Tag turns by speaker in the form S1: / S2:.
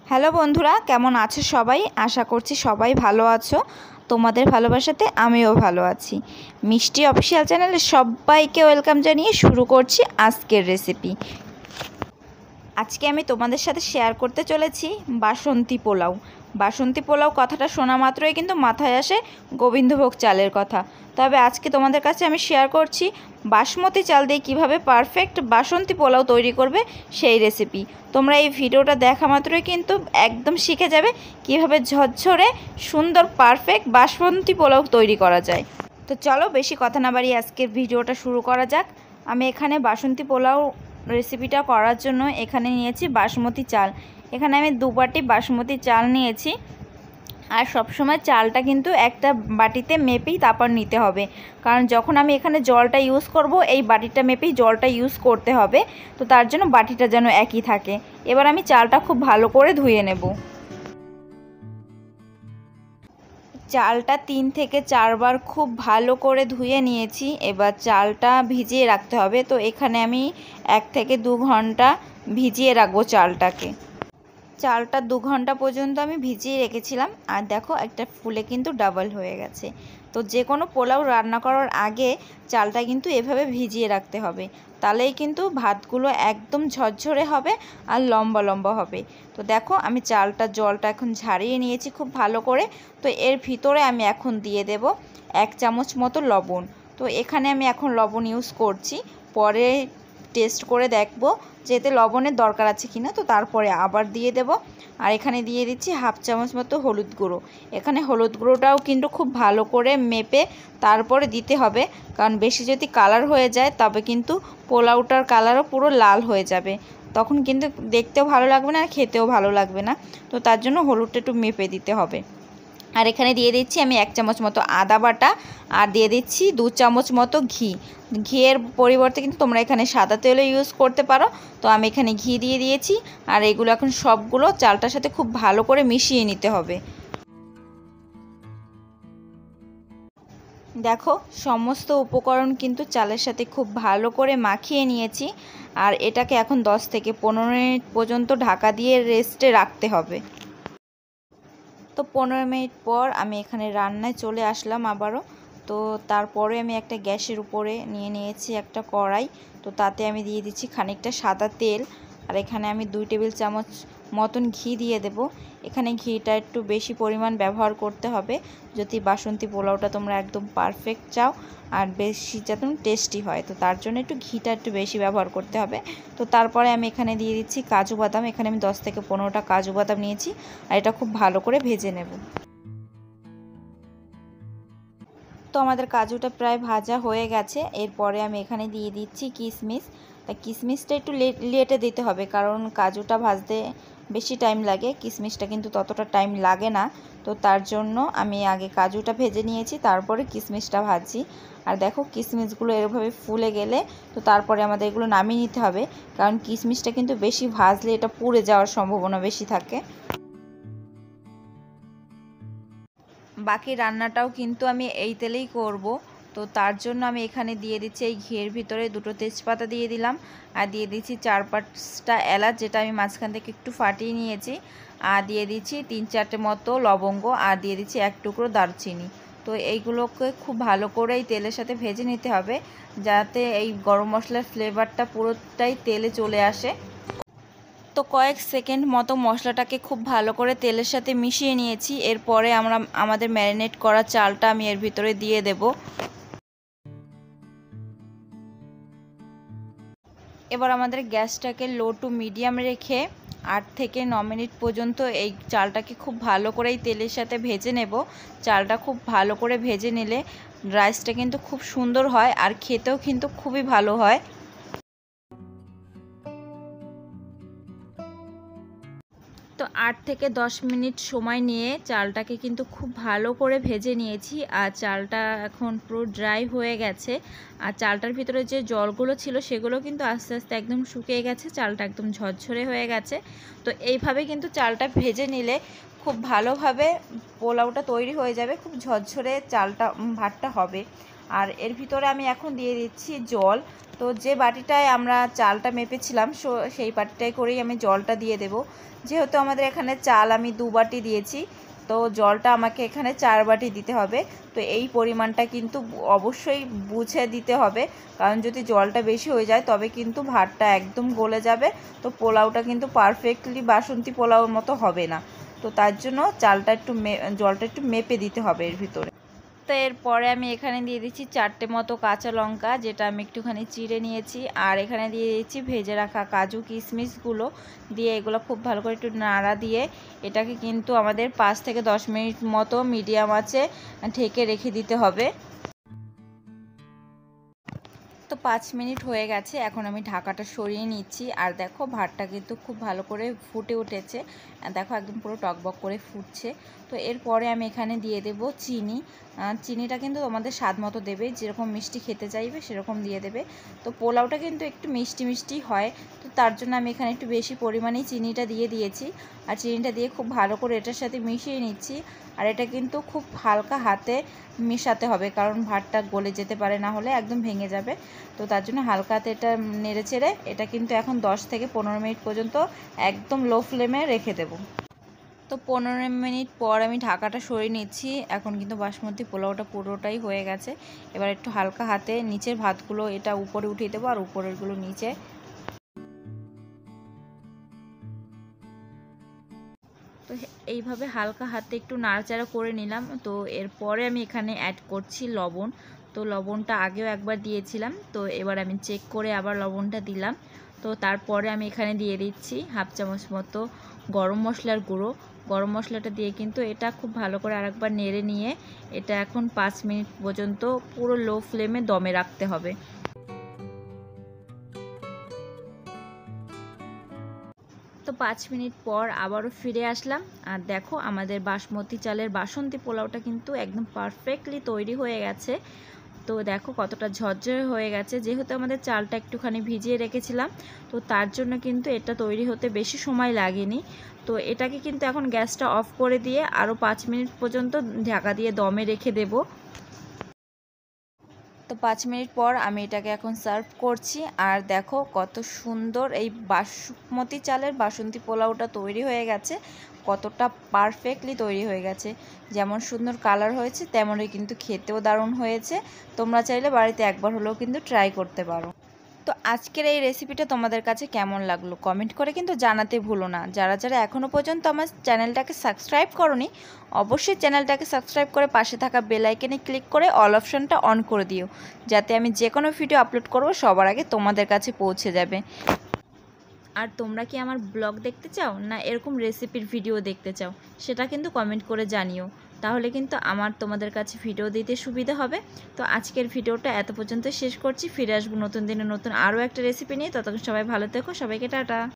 S1: Hello বন্ধুরা, কেমন আছো সবাই? আশা করছি সবাই ভালো আছো। তোমাদের ভালোবাসাতে আমিও ভালো আছি। মিষ্টি অফিসিয়াল চ্যানেলে সবাইকে ওয়েলকাম জানিয়ে শুরু করছি আজকের রেসিপি। আজকে আমি তোমাদের সাথে শেয়ার করতে চলেছি বাসন্তী পোলাও। বাসন্তী পোলাও কথাটা শোনা মাত্রই কিন্তু মাথায় আসে গোবিন্দভোগ চালের কথা। তবে আজকে তোমাদের কাছে আমি শেয়ার করছি বাসমতি চাল দিয়ে কীভাবে পারফেক্ট বাসন্তী পোলাও তৈরি করবে সেই রেসিপি। তোমরা এই ভিডিওটা দেখা মাত্রই কিন্তু একদম শিখে যাবে কীভাবে ঝরঝরে সুন্দর পারফেক্ট বাসমতি পোলাও তৈরি করা যায়। তো চলো বেশি কথা না বাড়িয়ে আজকের ভিডিওটা শুরু করা যাক। আমি এখানে বাসন্তী পোলাও রেসিপিটা করার জন্য এখানে নিয়েছি বাসমতি চাল। এখানে আমি 2 বাটি বাসমতি চাল নিয়েছি। আর সবসময় চালটা কিন্তু একটা বাটিতে মেপেই তারপর নিতে হবে, কারণ যখন আমি এখানে জলটা ইউজ করব এই বাটিটা মেপেই জলটা ইউজ করতে হবে। তো তার জন্য বাটিটা যেন একই থাকে। এবার আমি চালটা খুব ভালো করে ধুয়ে নেব। চালটা 3 থেকে 4 বার খুব ভালো করে ধুয়ে নিয়েছি। এবার চালটা ভিজিয়ে রাখতে হবে। তো এখানে আমি 1 থেকে 2 ঘন্টা ভিজিয়ে রাখবো চালটাকে। চালটা 2 ঘন্টা পর্যন্ত আমি ভিজিয়ে রেখেছিলাম। আর দেখো একটা ফুলে কিন্তু ডাবল হয়ে গেছে। তো যে কোনো পোলাও রান্না করার আগে চালটা কিন্তু এভাবে ভিজিয়ে রাখতে হবে, তাহলেই কিন্তু ভাতগুলো একদম ঝরঝরে হবে আর লম্বা লম্বা হবে। তো দেখো আমি জলটা এখন ঝারিয়ে নিয়েছি খুব ভালো করে। তো এর ভিতরে আমি এখন দিয়ে দেব 1 চামচ মতো লবণ। তো এখানে আমি এখন লবণ ইউজ করছি, পরে টেস্ট করে দেখব যে এতে লবণের দরকার আছে কিনা, তো তারপরে আবার দিয়ে দেব। আর এখানে দিয়ে দিচ্ছি 1/2 চামচ মতো হলুদ গুঁড়ো। এখানে হলুদ গুঁড়োটাও কিন্তু খুব ভালো করে মেপে তারপরে দিতে হবে, কারণ বেশি যদি কালার হয়ে যায় তবে কিন্তু পোলাওটার কালারও পুরো লাল হয়ে যাবে, তখন কিন্তু দেখতেও ভালো লাগবে না আর খেতেও ভালো লাগবে না। তো তার জন্য হলুদটা একটু মেপে দিতে হবে। আর এখানে দিয়ে দিচ্ছি আমি 1 চামচ মতো আদা বাটা, আর দিয়ে দিচ্ছি 2 চামচ মতো ঘি। ঘিয়ের পরিবর্তে কিন্তু তোমরা এখানে সাদা তেলও ইউজ করতে পারো। তো আমি এখানে ঘি দিয়ে দিয়েছি। আর এগুলো এখন সবগুলো চালটার সাথে খুব ভালো করে মিশিয়ে নিতে হবে। দেখো সমস্ত উপকরণ কিন্তু চালের সাথে খুব ভালো করে মাখিয়ে নিয়েছি। আর এটাকে এখন 10 থেকে 15 মিনিট পর্যন্ত ঢাকা দিয়ে রেস্টে রাখতে হবে। তো 15 মিনিট পর আমি এখানে রান্নায় চলে আসলাম আবারও। তো তারপরে আমি একটা গ্যাসের উপরে নিয়েছি একটা কড়াই। তো তাতে আমি দিয়ে দিচ্ছি খানিকটা সাদা তেল। আর এখানে আমি 2 টেবিল চামচ মতন ঘি দিয়ে দেব। এখানে ঘিটা একটু বেশি পরিমাণ ব্যবহার করতে হবে যদি বাসন্তী পোলাওটা তোমরা একদম পারফেক্ট চাও আর বেশি যাতে টেস্টি হয়। তো তার জন্য একটু ঘিটা একটু বেশি ব্যবহার করতে হবে। তো তারপরে আমি এখানে দিয়ে দিচ্ছি কাজু বাদাম। এখানে আমি 10 থেকে 15টা কাজু বাদাম নিয়েছি। আর এটা খুব ভালো করে ভেজে নেব। তো আমাদের কাজুটা প্রায় ভাজা হয়ে গেছে। এরপরে আমি এখানে দিয়ে দিচ্ছি কিশমিশ। তা কিশমিশটা একটু লেটে দিতে হবে, কারণ কাজুটা ভাজতে বেশি টাইম লাগে, কিশমিশটা কিন্তু ততটা টাইম লাগে না। তো তার জন্য আমি আগে কাজুটা ভেজে নিয়েছি, তারপরে কিশমিশটা ভাজছি। আর দেখো কিশমিশগুলো এরভাবে ফুলে গেলে তো তারপরে আমাদের এগুলো নামিয়ে নিতে হবে, কারণ কিশমিশটা কিন্তু বেশি ভাজলে এটা পুড়ে যাওয়ার সম্ভাবনা বেশি থাকে। বাকি রান্নাটাও কিন্তু আমি এই তেলেই করব। তো তার জন্য আমি এখানে দিয়ে দিচ্ছি এই ঘিয়ের ভিতরে 2টো তেজপাতা দিয়ে দিলাম। আর দিয়ে দিচ্ছি 4-5টা এলাচ, যেটা আমি মাঝখান থেকে একটু ফাটিয়ে নিয়েছি। আর দিয়ে দিচ্ছি 3-4টে মতো লবঙ্গ। আর দিয়ে দিচ্ছি 1 টুকরো দারচিনি। তো এইগুলোকে খুব ভালো করে এই তেলের সাথে ভেজে নিতে হবে, যাতে এই গরম মশলার ফ্লেভারটা পুরোটাই তেলে চলে আসে। তো কয়েক সেকেন্ড মতো মশলাটাকে খুব ভালো করে তেলের সাথে মিশিয়ে নিয়েছি। এরপরে আমাদের ম্যারিনেট করা চালটা আমি এর ভিতরে দিয়ে দেব। এবার আমাদের গ্যাসটাকে লো টু মিডিয়াম রেখে 8 থেকে 9 মিনিট পর্যন্ত এই চালটাকে খুব ভালো করে এই তেলের সাথে ভেজে নেব। চালটা খুব ভালো করে ভেজে নিলে রাইসটা কিন্তু খুব সুন্দর হয় আর খেতেও কিন্তু খুবই ভালো হয়। তো 8 থেকে 10 মিনিট সময় নিয়ে চালটাকে কিন্তু খুব ভালো করে ভেজে নিয়েছি। আর চালটা এখন পুরো ড্রাই হয়ে গেছে। আর চালটার ভিতরে যে জলগুলো ছিল সেগুলো কিন্তু আস্তে আস্তে একদম শুকিয়ে গেছে, চালটা একদম ঝরঝরে হয়ে গেছে। তো এইভাবে কিন্তু চালটা ভেজে নিলে খুব ভালোভাবে পোলাওটা তৈরি হয়ে যাবে, খুব ঝরঝরে ভাতটা হবে। আর এর ভিতরে আমি এখন দিয়ে দিচ্ছি জল। তো তো যে বাটিটায় আমরা চালটা মেপেছিলাম সেই বাটিটায় করেই আমি জলটা দিয়ে দেব। যেহেতু আমাদের এখানে চাল আমি 2 বাটি দিয়েছি, তো জলটা আমাকে এখানে 4 বাটি দিতে হবে। তো এই পরিমাণটা কিন্তু অবশ্যই বুঝে দিতে হবে, কারণ যদি জলটা বেশি হয়ে যায় তবে কিন্তু ভাতটা একদম গলে যাবে, তো পোলাওটা কিন্তু পারফেক্টলি বাসন্তী পোলাওর মতো হবে না। তো তার জন্য জলটা একটু মেপে দিতে হবে এর ভিতরে। তো এরপরে আমি এখানে দিয়ে দিচ্ছি 4টে মতো কাঁচা লঙ্কা, যেটা আমি একটুখানি চিড়ে নিয়েছি, আর এখানে দিয়ে দিচ্ছি ভেজে রাখা কাজু কিশমিশগুলো দিয়ে এগুলো খুব ভালো করে একটু নাড়া দিয়ে এটাকে কিন্তু আমাদের 5 থেকে 10 মিনিট মতো মিডিয়াম আঁচে ঢেকে রেখে দিতে হবে। তো 5 মিনিট হয়ে গেছে, এখন আমি ঢাকাটা সরিয়ে নিচ্ছি। আর দেখো ভাতটা কিন্তু খুব ভালো করে ফুটে উঠেছে, দেখো একদম পুরো টকবক করে ফুটছে। তো এরপরে আমি এখানে দিয়ে দেব চিনি। চিনিটা কিন্তু তোমাদের স্বাদ মতো দেবে, যেরকম মিষ্টি খেতে চাইবে সেরকম দিয়ে দেবে। তো পোলাওটা কিন্তু একটু মিষ্টি মিষ্টি হয়, তো তার জন্য আমি এখানে একটু বেশি পরিমাণেই চিনিটা দিয়ে দিয়েছি। আর চিনিটা দিয়ে খুব ভালো করে এটার সাথে মিশিয়ে নিচ্ছি। আর এটা কিন্তু খুব হালকা হাতে মেশাতে হবে, কারণ ভাতটা গলে যেতে পারে, না হলে একদম ভেঙে যাবে। তো তার জন্য হালকা হাতে এটা নেড়ে চেড়ে এটা কিন্তু এখন 10 থেকে 15 মিনিট পর্যন্ত একদম লো ফ্লেমে রেখে দেব। তো 15 মিনিট পর আমি ঢাকাটা সরিয়ে নিচ্ছি। এখন কিন্তু বাসমতি পোলাওটা পুরোটাই হয়ে গেছে। এবার একটু হালকা হাতে নিচের ভাতগুলো এটা উপরে উঠিয়ে দেবো, আর উপরেরগুলো নিচে। তো এইভাবে হালকা হাতে একটু নাড়াচাড়া করে নিলাম। তো এরপরে আমি এখানে অ্যাড করছি লবণ। তো লবণটা আগেও একবার দিয়েছিলাম, তো এবার আমি চেক করে আবার লবণটা দিলাম। তো তারপরে আমি এখানে দিয়ে দিচ্ছি 1/2 চামচ মতো গরম মশলার গুঁড়ো। গরম মশলাটা দিয়ে কিন্তু এটা খুব ভালো করে আরেকবার নেড়ে নিয়ে এটা এখন 5 মিনিট পর্যন্ত পুরো লো ফ্লেমে দমে রাখতে হবে। তো 5 মিনিট পর আবারও ফিরে আসলাম, আর দেখো আমাদের বাসমতি চালের বাসন্তী পোলাওটা কিন্তু একদম পারফেক্টলি তৈরি হয়ে গেছে। তো দেখো কতটা ঝরঝরে হয়ে গেছে, যেহেতু আমাদের চালটা একটুখানি ভিজিয়ে রেখেছিলাম, তো তার জন্য কিন্তু এটা তৈরি হতে বেশি সময় লাগেনি। তো এটাকে কিন্তু এখন গ্যাসটা অফ করে দিয়ে আরও 5 মিনিট পর্যন্ত ঢাকা দিয়ে দমে রেখে দেব। তো 5 মিনিট পর আমি এটাকে এখন সার্ভ করছি। আর দেখো কত সুন্দর এই বাসমতি চালের বাসন্তী পোলাওটা তৈরি হয়ে গেছে, কতটা পারফেক্টলি তৈরি হয়ে গেছে। যেমন সুন্দর কালার হয়েছে তেমনই কিন্তু খেতেও দারুণ হয়েছে। তোমরা চাইলে বাড়িতে একবার হলেও কিন্তু ট্রাই করতে পারো। তো আজকের এই রেসিপিটা তোমাদের কাছে কেমন লাগলো কমেন্ট করে কিন্তু জানাতে ভুলো না। যারা যারা এখনও পর্যন্ত আমার চ্যানেলটাকে সাবস্ক্রাইব করোনি, অবশ্যই চ্যানেলটাকে সাবস্ক্রাইব করে পাশে থাকা বেল আইকনে ক্লিক করে অল অপশনটা অন করে দিও, যাতে আমি যে কোনো ভিডিও আপলোড করব সবার আগে তোমাদের কাছে পৌঁছে যাবে। আর তোমরা কি আমার ব্লগ দেখতে চাও, না এরকম রেসিপির ভিডিও দেখতে চাও, সেটা কিন্তু কমেন্ট করে জানিও, তাহলে কিন্তু আমার তোমাদের কাছে ভিডিও দিতে সুবিধা হবে। তো আজকের ভিডিওটা এত পর্যন্ত শেষ করছি, ফিরে আসবো নতুন দিনে নতুন আরও একটা রেসিপি নিয়ে। ততক্ষণ সবাই ভালো থেকো, সবাইকে টাটা।